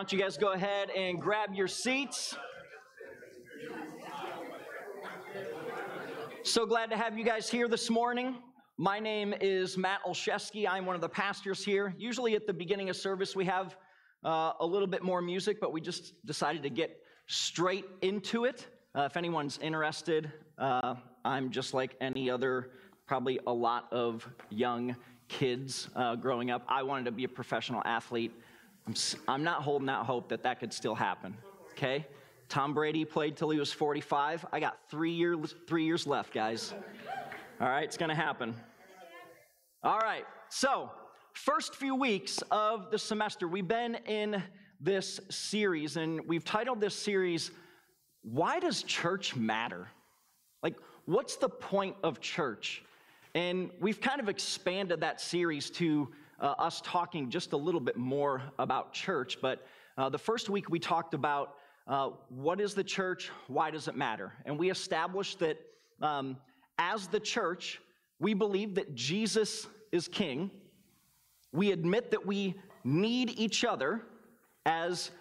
don't you guys go ahead and grab your seats. So glad to have you guys here this morning. My name is Matt Olszewski. I'm one of the pastors here. Usually at the beginning of service we have a little bit more music, but we just decided to get straight into it. If anyone's interested, I'm just like any other, probably a lot of young kids growing up. I wanted to be a professional athlete. I'm not holding out hope that could still happen, okay? Tom Brady played till he was 45. I got 3 years left, guys. All right, it's going to happen. All right, so first few weeks of the semester, we've been in this series, and we've titled this series, Why Does Church Matter? Like, what's the point of church? And we've kind of expanded that series to us talking just a little bit more about church. But the first week we talked about what is the church, why does it matter? And we established that as the church, we believe that Jesus is king. We admit that we need each other as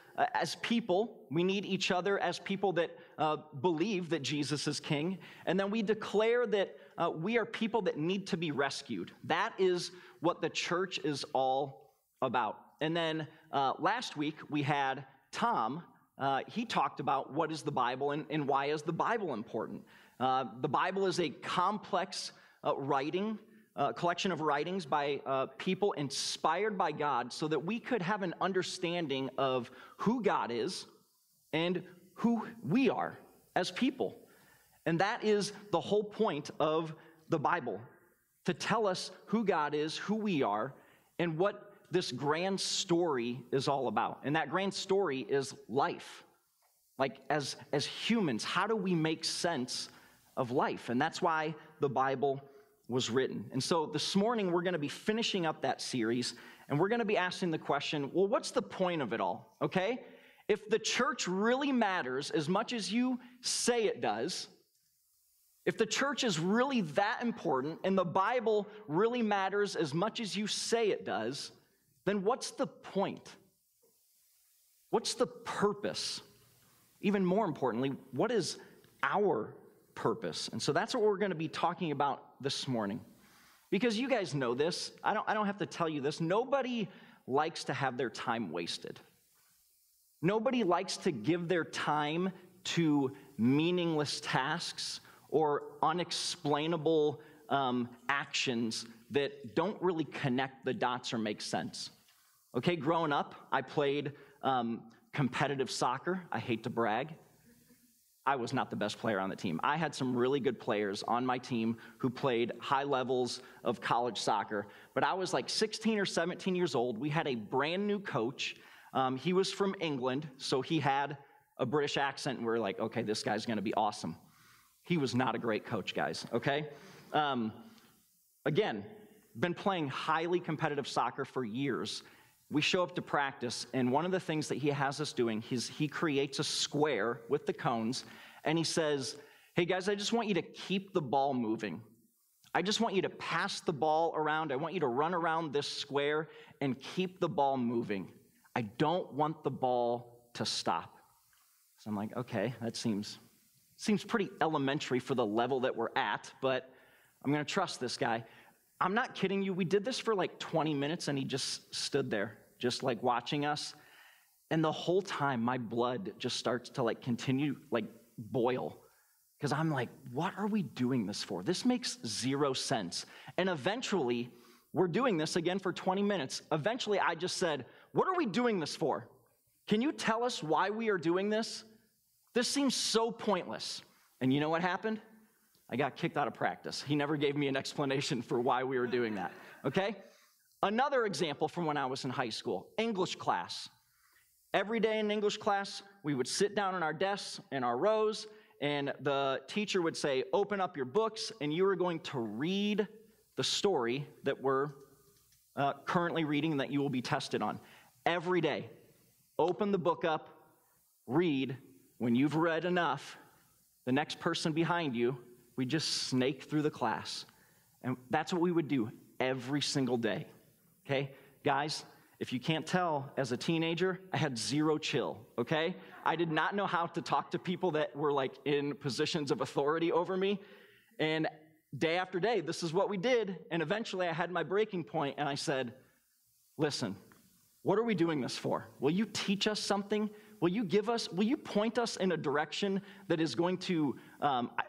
people. We need each other as people that believe that Jesus is king. And then we declare that we are people that need to be rescued. That is what the church is all about. And then last week we had Tom. He talked about what is the Bible and why is the Bible important. The Bible is a complex collection of writings by people inspired by God so that we could have an understanding of who God is and who we are as people. And that is the whole point of the Bible, to tell us who God is, who we are, and what this grand story is all about. And that grand story is life. Like, as humans, how do we make sense of life? And that's why the Bible was written. And so this morning, we're going to be finishing up that series, and we're going to be asking the question, well, what's the point of it all, okay? If the church really matters as much as you say it does, if the church is really that important and the Bible really matters as much as you say it does, then what's the point? What's the purpose? Even more importantly, what is our purpose? And so that's what we're going to be talking about this morning. Because you guys know this. I don't have to tell you this. Nobody likes to have their time wasted. Nobody likes to give their time to meaningless tasks or unexplainable actions that don't really connect the dots or make sense. Okay, growing up, I played competitive soccer. I hate to brag. I was not the best player on the team. I had some really good players on my team who played high levels of college soccer, but I was like 16 or 17 years old. We had a brand new coach. He was from England, so he had a British accent, and we were like, okay, this guy's going to be awesome. He was not a great coach, guys, okay? Again, been playing highly competitive soccer for years. We show up to practice, and one of the things that he has us doing is he creates a square with the cones, and he says, hey, guys, I just want you to keep the ball moving. I just want you to pass the ball around. I want you to run around this square and keep the ball moving. I don't want the ball to stop. So I'm like, okay, that seems pretty elementary for the level that we're at, but I'm going to trust this guy. I'm not kidding you. We did this for like 20 minutes, and he just stood there, just like watching us. And the whole time, my blood just starts to like continue like boil. Because I'm like, what are we doing this for? This makes zero sense. And eventually, we're doing this again for 20 minutes. Eventually, I just said, what are we doing this for? Can you tell us why we are doing this? This seems so pointless. And you know what happened? I got kicked out of practice. He never gave me an explanation for why we were doing that, okay? Another example from when I was in high school, English class. Every day in English class, we would sit down in our desks, in our rows, and the teacher would say, open up your books, and you are going to read the story that we're currently reading and that you will be tested on. Every day, open the book up, read. When you've read enough, the next person behind you, we just snake through the class. And that's what we would do every single day. Okay? Guys, If you can't tell, as a teenager, I had zero chill, okay? I did not know how to talk to people that were like in positions of authority over me. And day after day, this is what we did. And eventually I had my breaking point and I said, listen, what are we doing this for? Will you teach us something? Will you point us in a direction that is going to,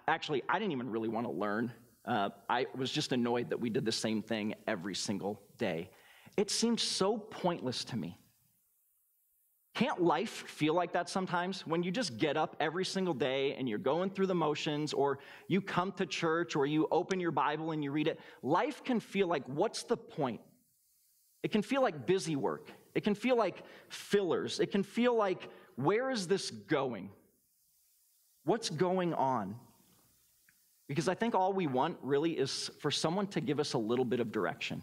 actually, I didn't even really want to learn. I was just annoyed that we did the same thing every single day. It seemed so pointless to me. Can't life feel like that sometimes? When you just get up every single day and you're going through the motions, or you come to church, or you open your Bible and you read it, life can feel like, what's the point? It can feel like busy work. It can feel like fillers. It can feel like, where is this going? What's going on? Because I think all we want really is for someone to give us a little bit of direction.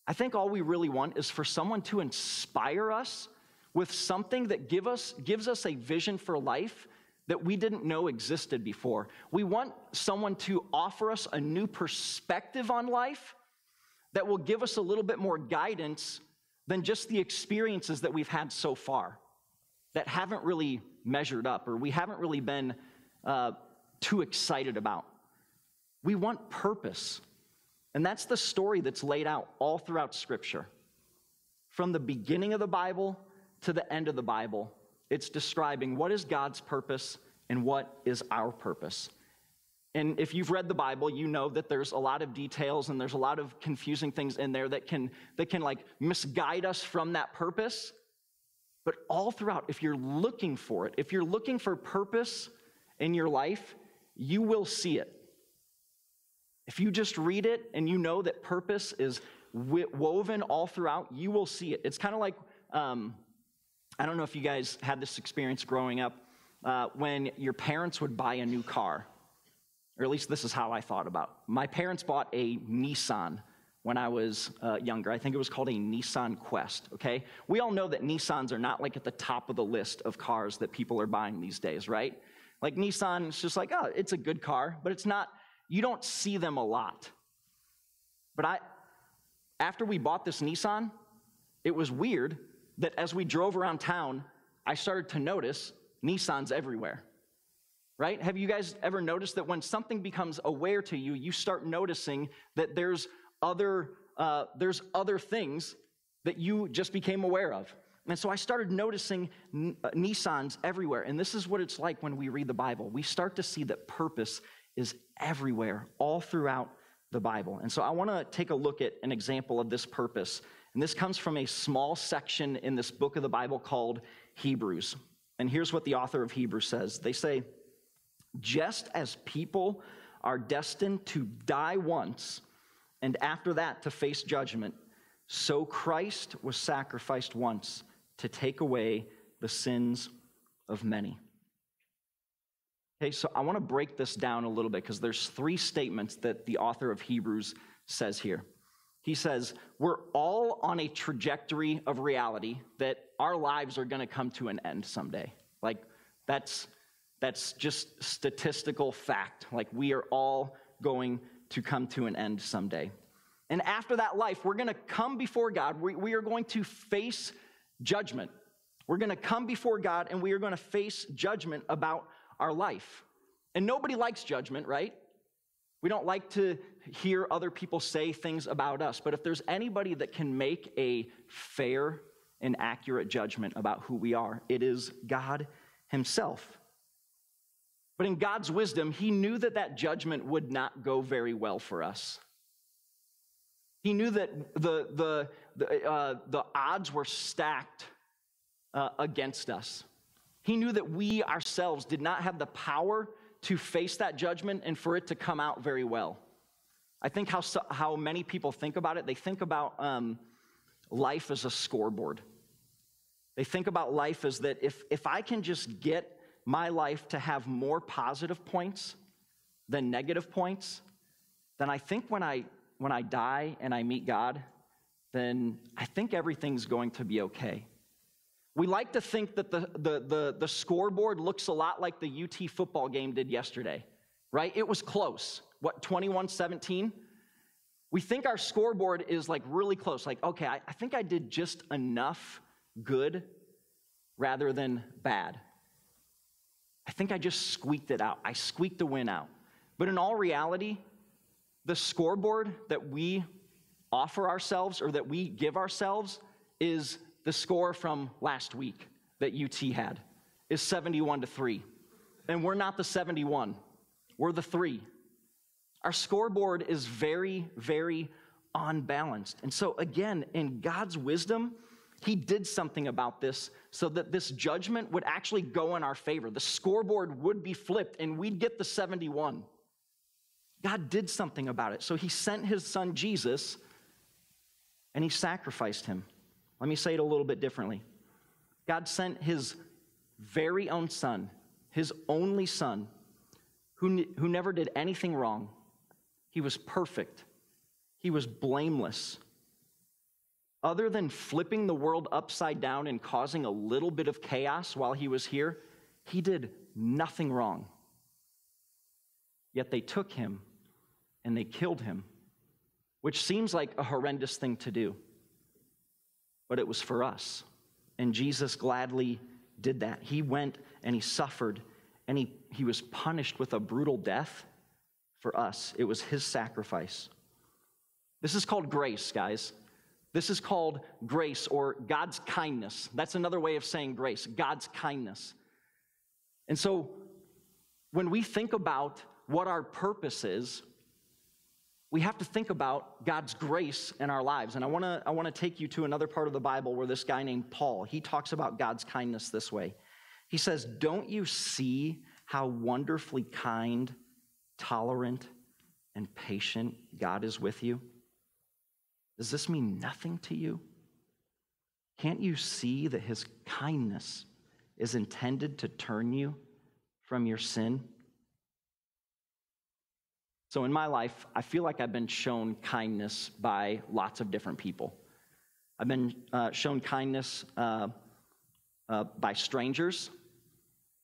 I think all we really want is for someone to inspire us with something that gives us a vision for life that we didn't know existed before. We want someone to offer us a new perspective on life that will give us a little bit more guidance than just the experiences that we've had so far that haven't really measured up, or we haven't really been too excited about. We want purpose. And that's the story that's laid out all throughout Scripture. From the beginning of the Bible to the end of the Bible, it's describing what is God's purpose and what is our purpose. And if you've read the Bible, you know that there's a lot of details and there's a lot of confusing things in there that can like misguide us from that purpose. But all throughout, if you're looking for it, if you're looking for purpose in your life, you will see it. If you just read it and you know that purpose is woven all throughout, you will see it. It's kind of like, I don't know if you guys had this experience growing up, when your parents would buy a new car, or at least this is how I thought about it. My parents bought a Nissan when I was younger. I think it was called a Nissan Quest, okay? We all know that Nissans are not like at the top of the list of cars that people are buying these days, right? Like Nissan, it's just like, oh, it's a good car, but it's not. You don't see them a lot. But after we bought this Nissan, it was weird that as we drove around town, I started to notice Nissans everywhere, right? Have you guys ever noticed that when something becomes aware to you, you start noticing that there's other things that you just became aware of? And so I started noticing Nissans everywhere. And this is what it's like when we read the Bible. We start to see that purpose is everywhere, all throughout the Bible. And so I want to take a look at an example of this purpose. And this comes from a small section in this book of the Bible called Hebrews. And here's what the author of Hebrews says. They say, just as people are destined to die once, and after that to face judgment, so Christ was sacrificed once to take away the sins of many. Okay, so I want to break this down a little bit because there's three statements that the author of Hebrews says here. He says, we're all on a trajectory of reality that our lives are going to come to an end someday. Like, that's just statistical fact. Like, we are all going to come to an end someday. And after that life, we're going to come before God. We are going to face judgment. We're going to come before God, and we are going to face judgment about our life. And nobody likes judgment, right? We don't like to hear other people say things about us. But if there's anybody that can make a fair and accurate judgment about who we are, it is God himself. But in God's wisdom, he knew that that judgment would not go very well for us. He knew that the odds were stacked against us. He knew that we ourselves did not have the power to face that judgment and for it to come out very well. I think how many people think about it, they think about life as a scoreboard. They think about life as that if I can just get my life to have more positive points than negative points, then I think when I die and I meet God, then I think everything's going to be okay. We like to think that the scoreboard looks a lot like the UT football game did yesterday, right? It was close. What, 21-17? we think our scoreboard is like really close. Like, okay, I think I did just enough good rather than bad. I think I just squeaked it out. I squeaked the win out. But in all reality, the scoreboard that we offer ourselves or that we give ourselves is the score from last week that UT had, is 71-3. And we're not the 71. We're the 3. Our scoreboard is very, very unbalanced. And so again, in God's wisdom, he did something about this so that this judgment would actually go in our favor. The scoreboard would be flipped and we'd get the 71. God did something about it. So he sent his son Jesus and he sacrificed him. Let me say it a little bit differently. God sent his very own son, his only son, who never did anything wrong. He was perfect. He was blameless. Other than flipping the world upside down and causing a little bit of chaos while he was here, he did nothing wrong. Yet they took him and they killed him, which seems like a horrendous thing to do. But it was for us. And Jesus gladly did that. He went and he suffered and he was punished with a brutal death for us. It was his sacrifice. This is called grace, guys. This is called grace or God's kindness. That's another way of saying grace, God's kindness. And so when we think about what our purpose is, we have to think about God's grace in our lives. And I want to take you to another part of the Bible where this guy named Paul, he talks about God's kindness this way. He says, "Don't you see how wonderfully kind, tolerant, and patient God is with you? Does this mean nothing to you? Can't you see that his kindness is intended to turn you from your sin?" So in my life, I feel like I've been shown kindness by lots of different people. I've been shown kindness by strangers.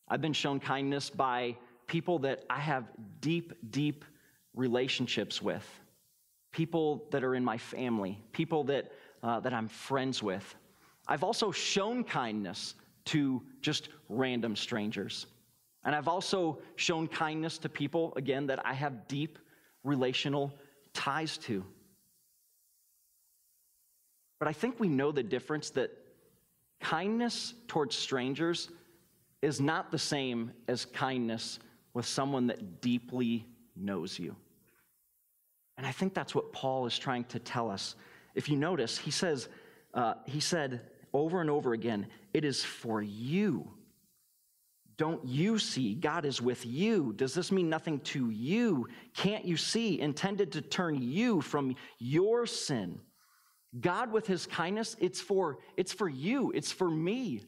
I've been shown kindness by people that I have deep, deep relationships with. People that are in my family, people that I'm friends with. I've also shown kindness to just random strangers. And I've also shown kindness to people, again, that I have deep relational ties to. But I think we know the difference that kindness towards strangers is not the same as kindness with someone that deeply knows you. And I think that's what Paul is trying to tell us. If you notice, he said over and over again, it is for you. Don't you see? God is with you. Does this mean nothing to you? Can't you see? Intended to turn you from your sin. God with his kindness, it's for you. It's for me.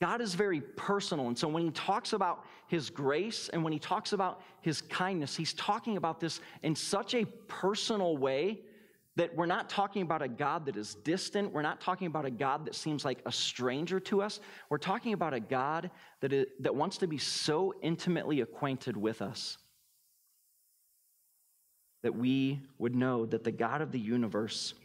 God is very personal. And so when he talks about his grace and when he talks about his kindness, he's talking about this in such a personal way that we're not talking about a God that is distant. We're not talking about a God that seems like a stranger to us. We're talking about a God that wants to be so intimately acquainted with us that we would know that the God of the universe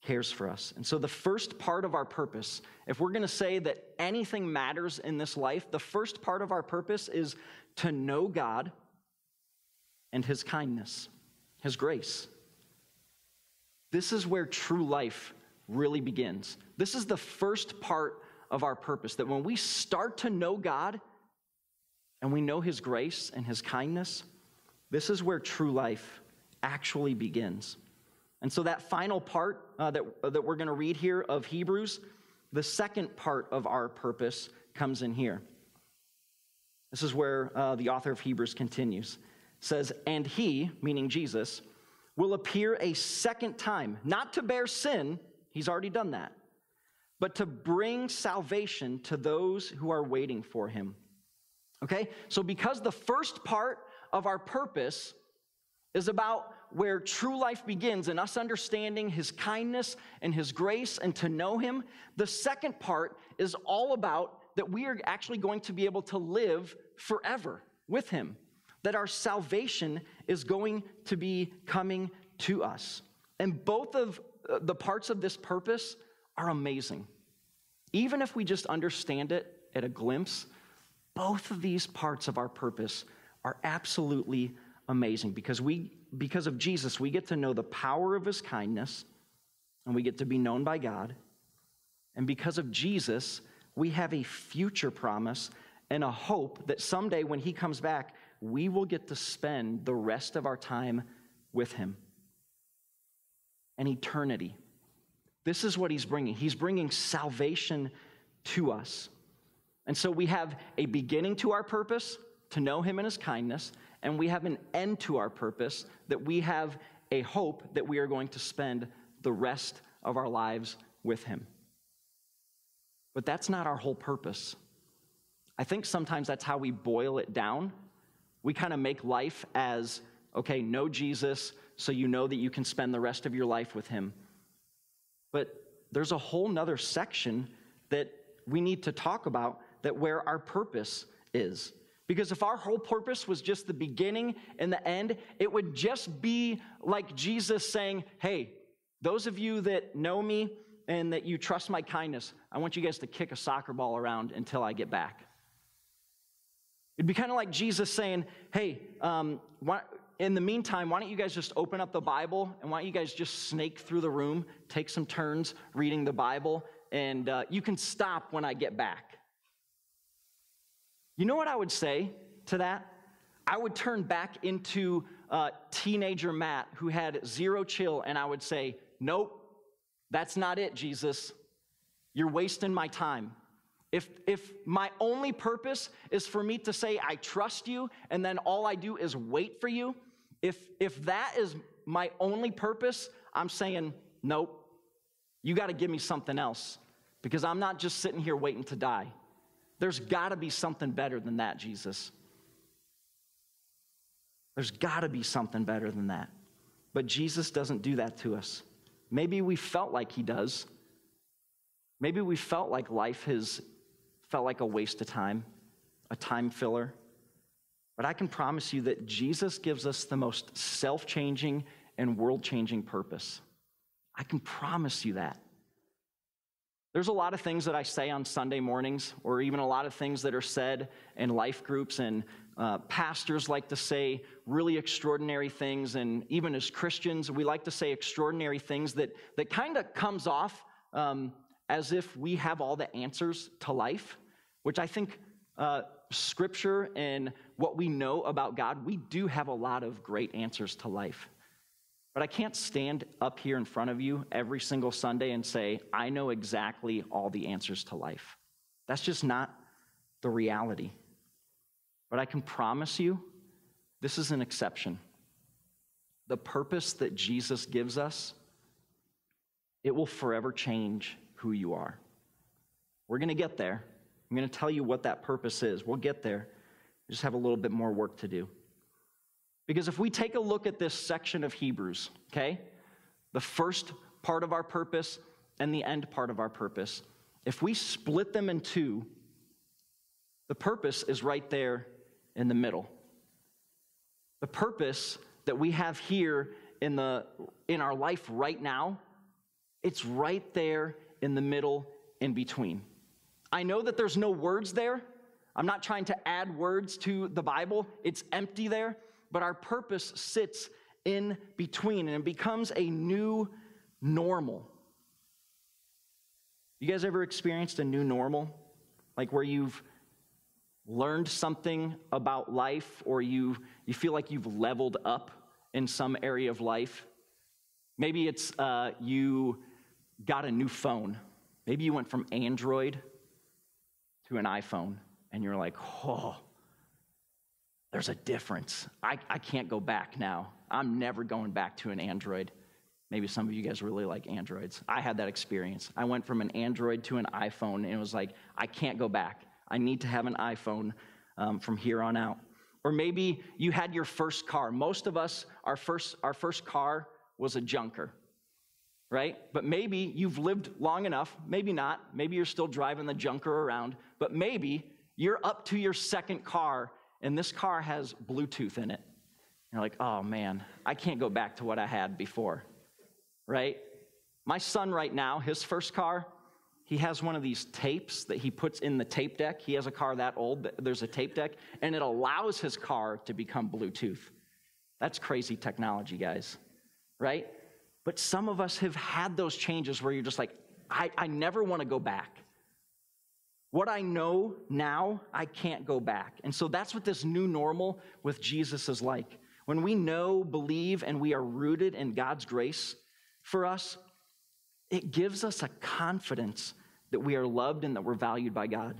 cares for us. And so the first part of our purpose, if we're going to say that anything matters in this life, the first part of our purpose is to know God and his kindness, his grace. This is where true life really begins. This is the first part of our purpose, that when we start to know God and we know his grace and his kindness, this is where true life actually begins. And so that final part that we're going to read here of Hebrews, the second part of our purpose comes in here. This is where the author of Hebrews continues. It says, "And he," meaning Jesus, "will appear a second time, not to bear sin," he's already done that, "but to bring salvation to those who are waiting for him." Okay? So because the first part of our purpose is about where true life begins and us understanding his kindness and his grace and to know him, the second part is all about that we are actually going to be able to live forever with him. that our salvation is going to be coming to us. And both of the parts of this purpose are amazing. Even if we just understand it at a glimpse, both of these parts of our purpose are absolutely amazing because of Jesus, we get to know the power of his kindness and we get to be known by God. And because of Jesus, we have a future promise and a hope that someday when he comes back, we will get to spend the rest of our time with him. An eternity. This is what he's bringing. He's bringing salvation to us. And so we have a beginning to our purpose, to know him and his kindness, and we have an end to our purpose, that we have a hope that we are going to spend the rest of our lives with him. But that's not our whole purpose. I think sometimes that's how we boil it down. We kind of make life as, okay, know Jesus, so you know that you can spend the rest of your life with him. But there's a whole nother section that we need to talk about, that where our purpose is. Because if our whole purpose was just the beginning and the end, it would just be like Jesus saying, hey, those of you that know me and that you trust my kindness, I want you guys to kick a soccer ball around until I get back. It'd be kind of like Jesus saying, hey, in the meantime, why don't you guys just open up the Bible, and why don't you guys just snake through the room, take some turns reading the Bible, and you can stop when I get back. You know what I would say to that? I would turn back into teenager Matt who had zero chill, and I would say, nope, that's not it, Jesus. You're wasting my time. If my only purpose is for me to say I trust you, and then all I do is wait for you, if that is my only purpose, I'm saying, nope, you got to give me something else, because I'm not just sitting here waiting to die. There's got to be something better than that, Jesus. There's got to be something better than that. But Jesus doesn't do that to us. Maybe we felt like he does. Maybe we felt like life has felt like a waste of time, a time filler. But I can promise you that Jesus gives us the most self-changing and world-changing purpose. I can promise you that. There's a lot of things that I say on Sunday mornings, or even a lot of things that are said in life groups, and pastors like to say really extraordinary things, and even as Christians, we like to say extraordinary things that kind of comes off as if we have all the answers to life, which I think Scripture and what we know about God, we do have a lot of great answers to life. But I can't stand up here in front of you every single Sunday and say, I know exactly all the answers to life. That's just not the reality. But I can promise you, this is an exception. The purpose that Jesus gives us, it will forever change who you are. We're going to get there. I'm going to tell you what that purpose is. We'll get there. We just have a little bit more work to do. Because if we take a look at this section of Hebrews, okay, the first part of our purpose and the end part of our purpose, if we split them in two, the purpose is right there in the middle. The purpose that we have here in our life right now, it's right there in the middle, in between. I know that there's no words there. I'm not trying to add words to the Bible. It's empty there. But our purpose sits in between, and it becomes a new normal. You guys ever experienced a new normal? Like where you've learned something about life, or you feel like you've leveled up in some area of life? Maybe it's you got a new phone. Maybe you went from Android to an iPhone, and you're like, oh, there's a difference. I can't go back now. I'm never going back to an Android. Maybe some of you guys really like Androids. I had that experience. I went from an Android to an iPhone, and it was like, I can't go back. I need to have an iPhone from here on out. Or maybe you had your first car. Most of us, our first car was a junker, right? But maybe you've lived long enough, maybe not. Maybe you're still driving the junker around, but maybe you're up to your second car, and this car has Bluetooth in it. You're like, oh man, I can't go back to what I had before, right? My son right now, his first car, he has one of these tapes that he puts in the tape deck. He has a car that old, there's a tape deck, and it allows his car to become Bluetooth. That's crazy technology, guys, right? But some of us have had those changes where you're just like, I never want to go back. What I know now, I can't go back. And so that's what this new normal with Jesus is like. When we know, believe, and we are rooted in God's grace for us, it gives us a confidence that we are loved and that we're valued by God.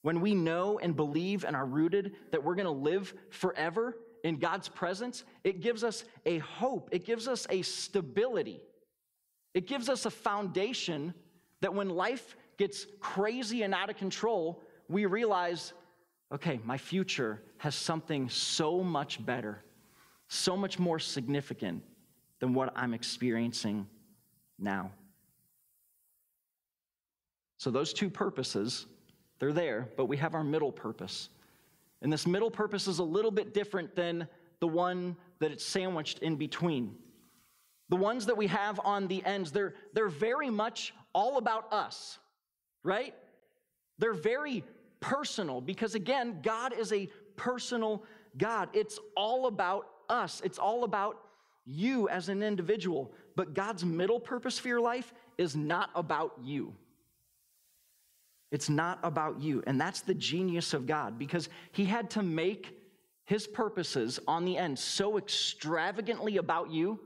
When we know and believe and are rooted that we're going to live forever in God's presence, it gives us a hope. It gives us a stability. It gives us a foundation that when life gets crazy and out of control, we realize, okay, my future has something so much better, so much more significant than what I'm experiencing now. So those two purposes, they're there, but we have our middle purpose. And this middle purpose is a little bit different than the one that it's sandwiched in between. The ones that we have on the ends, they're very much all about us, right? They're very personal because, again, God is a personal God. It's all about us. It's all about you as an individual. But God's middle purpose for your life is not about you. It's not about you. And that's the genius of God, because he had to make his purposes on the end so extravagantly about you.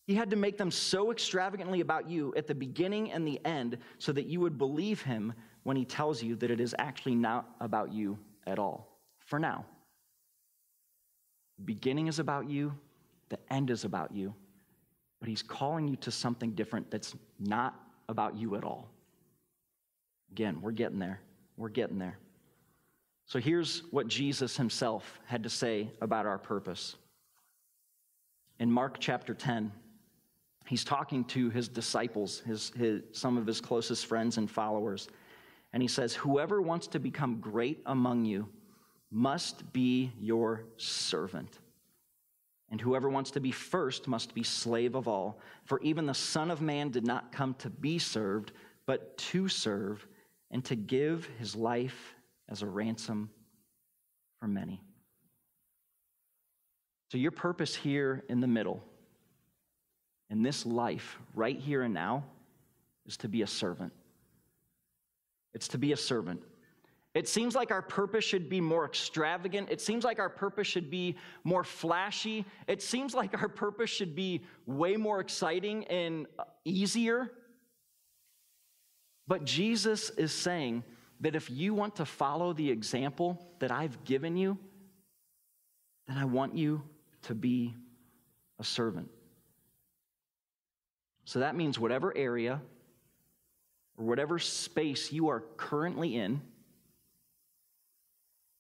He had to make them so extravagantly about you at the beginning and the end so that you would believe him when he tells you that it is actually not about you at all. For now. The beginning is about you. The end is about you. But he's calling you to something different that's not about you at all. Again, we're getting there. We're getting there. So here's what Jesus himself had to say about our purpose. In Mark chapter 10, he's talking to his disciples, some of his closest friends and followers. And he says, whoever wants to become great among you must be your servant. And whoever wants to be first must be slave of all. For even the Son of Man did not come to be served, but to serve and to give his life as a ransom for many. So your purpose here in the middle, in this life, right here and now, is to be a servant. It's to be a servant. It seems like our purpose should be more extravagant. It seems like our purpose should be more flashy. It seems like our purpose should be way more exciting and easier. But Jesus is saying that if you want to follow the example that I've given you, then I want you to be a servant. So that means whatever area or whatever space you are currently in,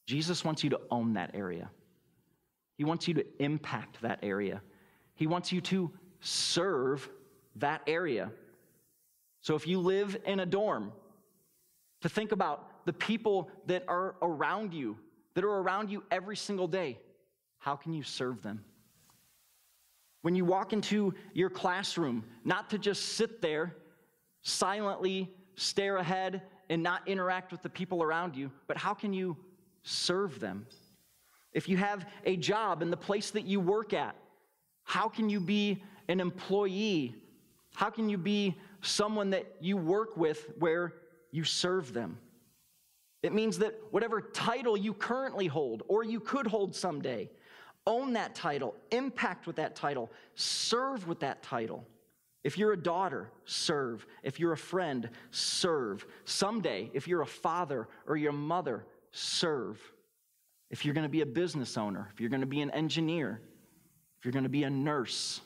Jesus wants you to own that area. He wants you to impact that area. He wants you to serve that area. So if you live in a dorm, to think about the people that are around you every single day. How can you serve them? When you walk into your classroom, not to just sit there, silently stare ahead and not interact with the people around you, but how can you serve them? If you have a job in the place that you work at, how can you be an employee? How can you be someone that you work with where you serve them? It means that whatever title you currently hold or you could hold someday, own that title, impact with that title, serve with that title. If you're a daughter, serve. If you're a friend, serve. Someday, if you're a father or your mother, serve. If you're going to be a business owner, if you're going to be an engineer, if you're going to be a nurse,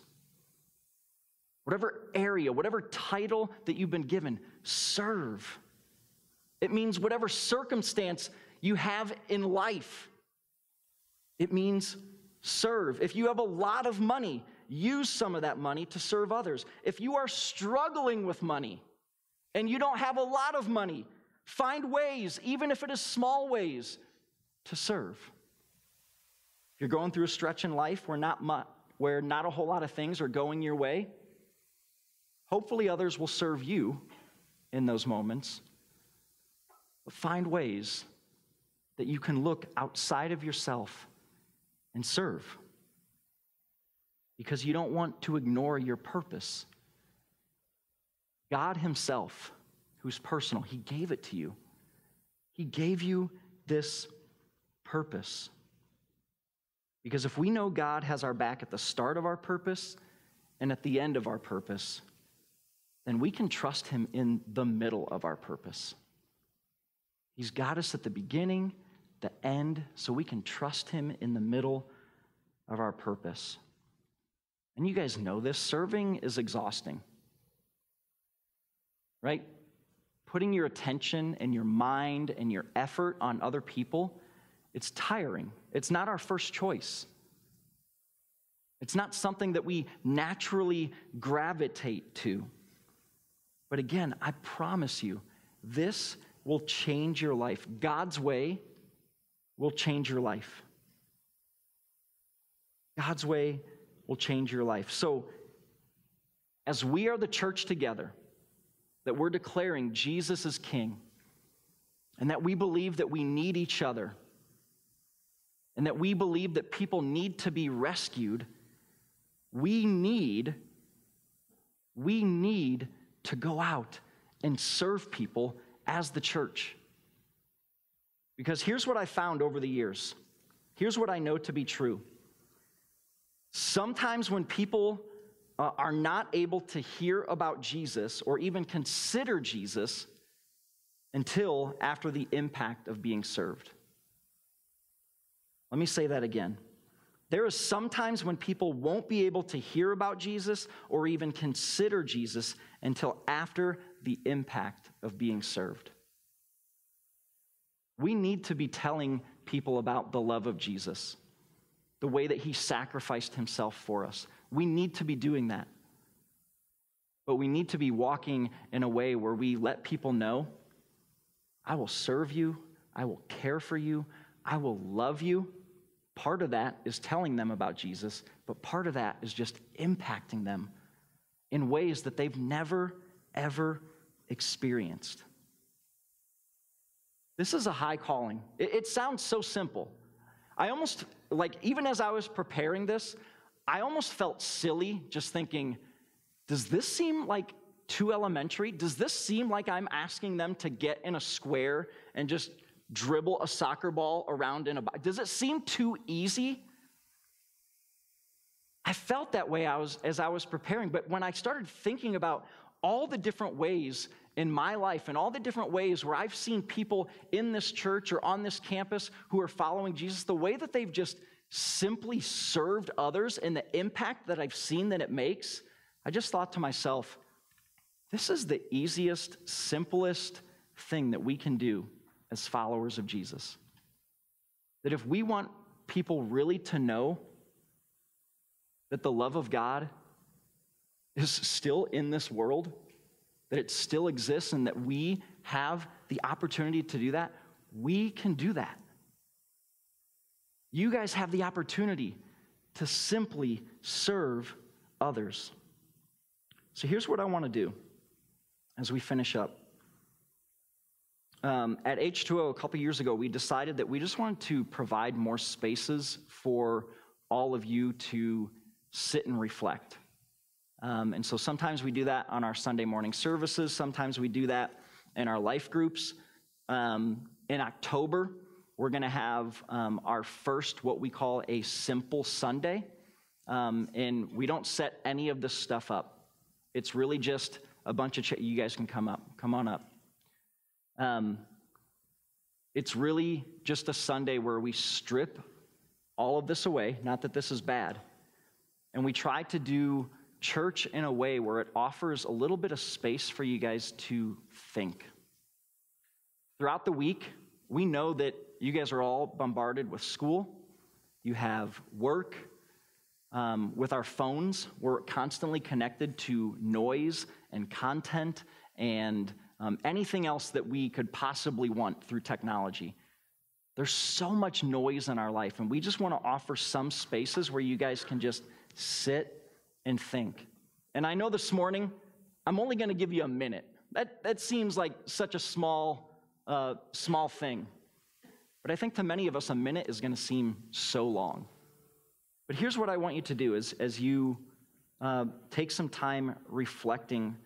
whatever area, whatever title that you've been given, serve. It means whatever circumstance you have in life, it means serve. If you have a lot of money, use some of that money to serve others. If you are struggling with money and you don't have a lot of money, find ways, even if it is small ways, to serve. If you're going through a stretch in life where not a whole lot of things are going your way, hopefully others will serve you in those moments. But find ways that you can look outside of yourself and serve, because you don't want to ignore your purpose. God himself, who's personal, he gave it to you. He gave you this purpose. Because if we know God has our back at the start of our purpose and at the end of our purpose, then we can trust him in the middle of our purpose. He's got us at the beginning, the end, so we can trust him in the middle of our purpose. And you guys know this, serving is exhausting, right? Putting your attention and your mind and your effort on other people, it's tiring. It's not our first choice. It's not something that we naturally gravitate to. But again, I promise you, this will change your life. God's way will change your life. God's way will change your life. So, as we are the church together, that we're declaring Jesus is King, and that we believe that we need each other, and that we believe that people need to be rescued, we need to go out and serve people as the church. Because here's what I found over the years. Here's what I know to be true. Sometimes when people are not able to hear about Jesus or even consider Jesus until after the impact of being served. Let me say that again. There is sometimes when people won't be able to hear about Jesus or even consider Jesus until after the impact of being served. We need to be telling people about the love of Jesus, the way that he sacrificed himself for us. We need to be doing that. But we need to be walking in a way where we let people know, I will serve you, I will care for you, I will love you. Part of that is telling them about Jesus, but part of that is just impacting them in ways that they've never, ever experienced. This is a high calling. It sounds so simple. I almost, even as I was preparing this, I almost felt silly just thinking, does this seem like too elementary? Does this seem like I'm asking them to get in a square and just dribble a soccer ball around in a box? Does it seem too easy? I felt that way as I was preparing, but when I started thinking about all the different ways in my life and all the different ways where I've seen people in this church or on this campus who are following Jesus, the way that they've just simply served others and the impact that I've seen that it makes, I just thought to myself, this is the easiest, simplest thing that we can do as followers of Jesus. That if we want people really to know that the love of God is still in this world, that it still exists, and that we have the opportunity to do that, we can do that. You guys have the opportunity to simply serve others. So here's what I want to do as we finish up. At H2O a couple years ago, we decided that we just wanted to provide more spaces for all of you to sit and reflect. And so sometimes we do that on our Sunday morning services. Sometimes we do that in our life groups. In October, we're going to have our first, what we call a Simple Sunday. And we don't set any of this stuff up. It's really just a bunch of, you guys can come on up. It's really just a Sunday where we strip all of this away, not that this is bad, and we try to do church in a way where it offers a little bit of space for you guys to think. Throughout the week, we know that you guys are all bombarded with school, you have work, with our phones, we're constantly connected to noise and content and anything else that we could possibly want through technology. There's so much noise in our life, and we just want to offer some spaces where you guys can just sit and think. And I know this morning, I'm only going to give you a minute. That seems like such a small thing. But I think to many of us, a minute is going to seem so long. But here's what I want you to do is, as you take some time reflecting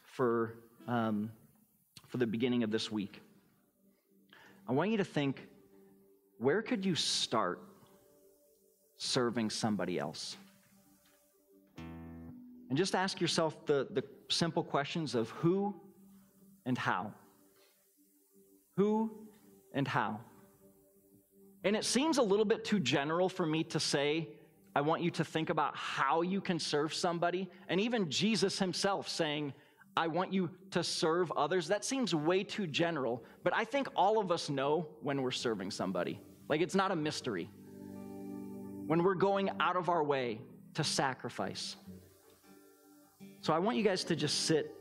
for the beginning of this week, I want you to think, where could you start serving somebody else? And just ask yourself the simple questions of who and how. Who and how. And it seems a little bit too general for me to say, I want you to think about how you can serve somebody. And even Jesus himself saying, I want you to serve others. That seems way too general. But I think all of us know when we're serving somebody. Like, it's not a mystery. When we're going out of our way to sacrifice. So I want you guys to just sit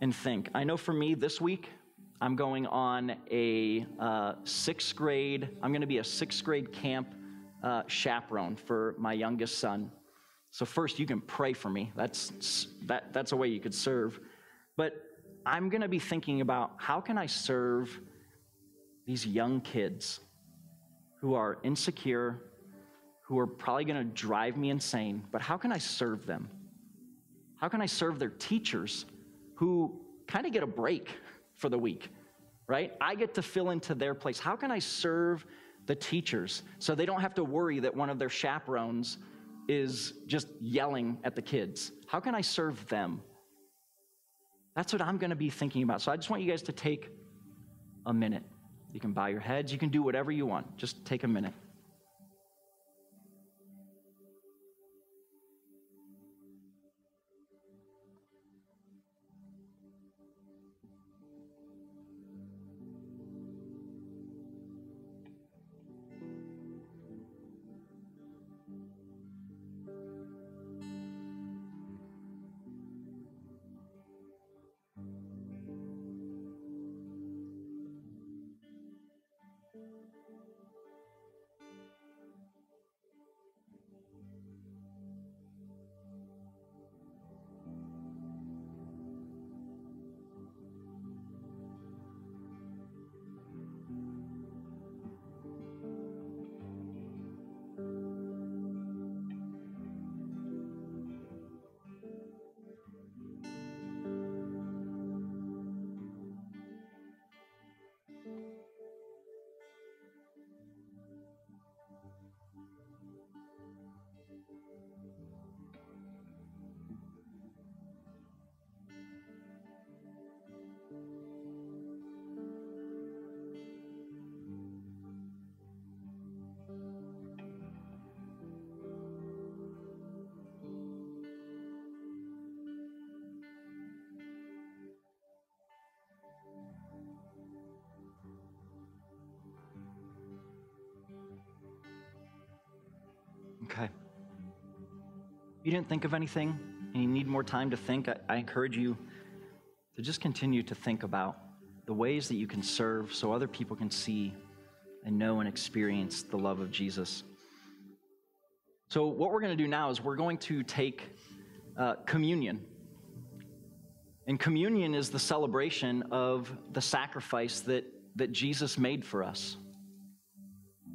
and think. I know for me this week, I'm going on a I'm going to be a sixth grade camp chaperone for my youngest son. So first, you can pray for me. That's a way you could serve. But I'm going to be thinking about, how can I serve these young kids who are insecure, who are probably going to drive me insane, but how can I serve them? How can I serve their teachers who kind of get a break for the week, right? I get to fill into their place. How can I serve the teachers so they don't have to worry that one of their chaperones is just yelling at the kids? How can I serve them? That's what I'm going to be thinking about. So I just want you guys to take a minute. You can bow your heads. You can do whatever you want. Just take a minute. Okay. You didn't think of anything and you need more time to think, I encourage you to just continue to think about the ways that you can serve so other people can see and know and experience the love of Jesus. So what we're going to do now is we're going to take communion. And communion is the celebration of the sacrifice that Jesus made for us.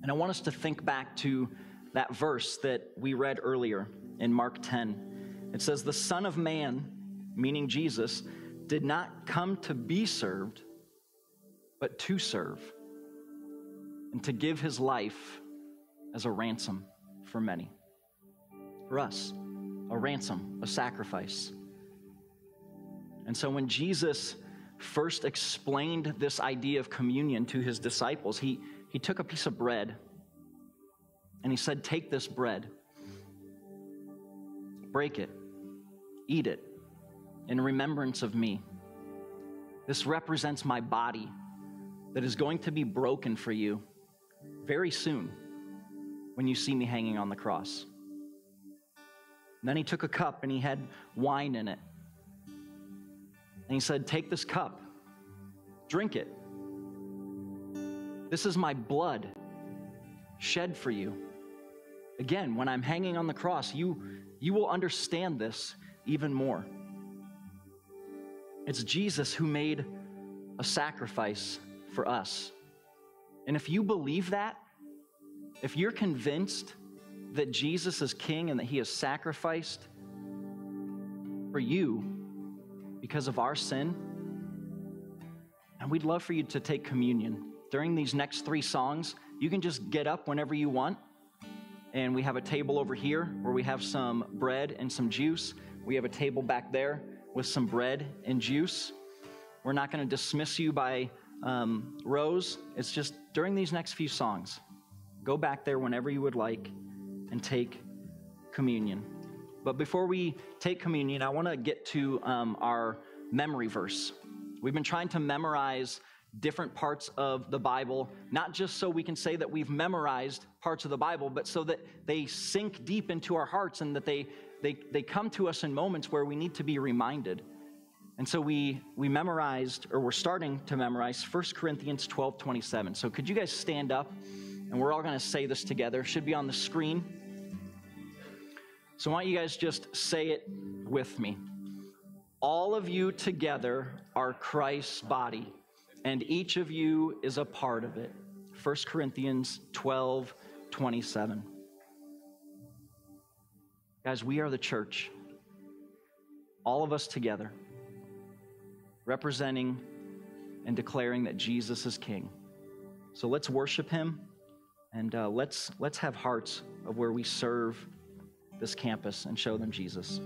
And I want us to think back to that verse that we read earlier in Mark 10. It says, the Son of Man, meaning Jesus, did not come to be served, but to serve, and to give his life as a ransom for many. For us, a ransom, a sacrifice. And so when Jesus first explained this idea of communion to his disciples, he took a piece of bread and he said, take this bread, break it, eat it in remembrance of me. This represents my body that is going to be broken for you very soon when you see me hanging on the cross. And then he took a cup and he had wine in it. And he said, take this cup, drink it. This is my blood shed for you. Again, when I'm hanging on the cross, you will understand this even more. It's Jesus who made a sacrifice for us. And if you believe that, if you're convinced that Jesus is king and that he has sacrificed for you because of our sin, and we'd love for you to take communion. During these next 3 songs, you can just get up whenever you want, and we have a table over here where we have some bread and some juice. We have a table back there with some bread and juice. We're not going to dismiss you by rows. It's just during these next few songs, go back there whenever you would like and take communion. But before we take communion, I want to get to our memory verse. We've been trying to memorize different parts of the Bible, not just so we can say that we've memorized parts of the Bible, but so that they sink deep into our hearts and that they come to us in moments where we need to be reminded. And so we memorized, or we're starting to memorize 1 Corinthians 12:27. So could you guys stand up, and we're all going to say this together. It should be on the screen. So why don't you guys just say it with me. All of you together are Christ's body, and each of you is a part of it. 1 Corinthians 12:27. Guys, we are the church. All of us together, representing and declaring that Jesus is King. So let's worship him, and let's have hearts of where we serve this campus and show them Jesus.